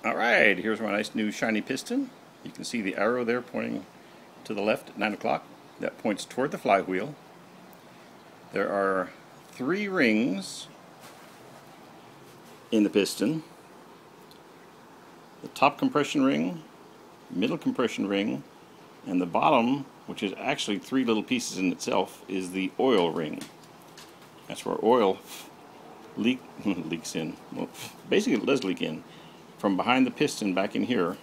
Alright, here's my nice new shiny piston. You can see the arrow there pointing to the left at 9 o'clock. That points toward the flywheel. There are 3 rings in the piston. The top compression ring, middle compression ring, and the bottom, which is actually 3 little pieces in itself, is the oil ring. That's where oil leaks in. Well, basically it does leak in from behind the piston back in here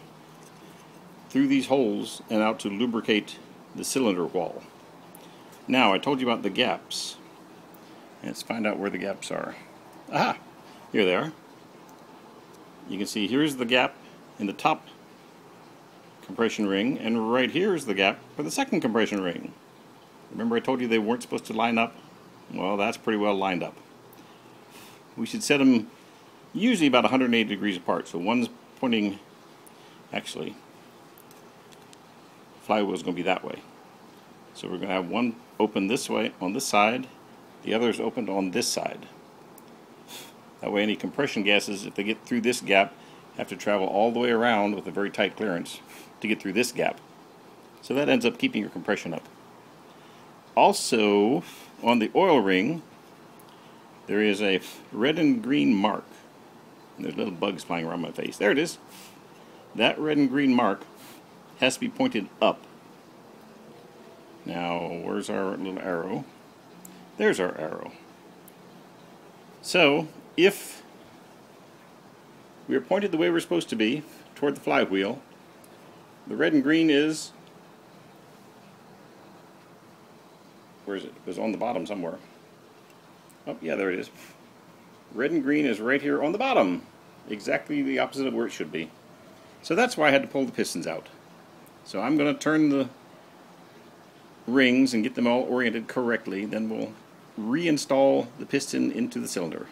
through these holes and out to lubricate the cylinder wall. Now, I told you about the gaps. Let's find out where the gaps are. Aha! Here they are. You can see here's the gap in the top compression ring, and right here is the gap for the second compression ring. Remember I told you they weren't supposed to line up? Well, that's pretty well lined up. We should set them usually about 180 degrees apart. So one's pointing, actually, the flywheel is going to be that way. So we're going to have one open this way on this side, the other is opened on this side. That way any compression gases, if they get through this gap, have to travel all the way around with a very tight clearance to get through this gap. So that ends up keeping your compression up. Also, on the oil ring, there is a red and green mark. And there's little bugs flying around my face. There it is. That red and green mark has to be pointed up. Now, where's our little arrow? There's our arrow. So, if we are pointed the way we're supposed to be, toward the flywheel, the red and green is, where is it? It was on the bottom somewhere. Oh, yeah, there it is. Red and green is right here on the bottom. Exactly the opposite of where it should be. So that's why I had to pull the pistons out. So I'm going to turn the rings and get them all oriented correctly. Then we'll reinstall the piston into the cylinder.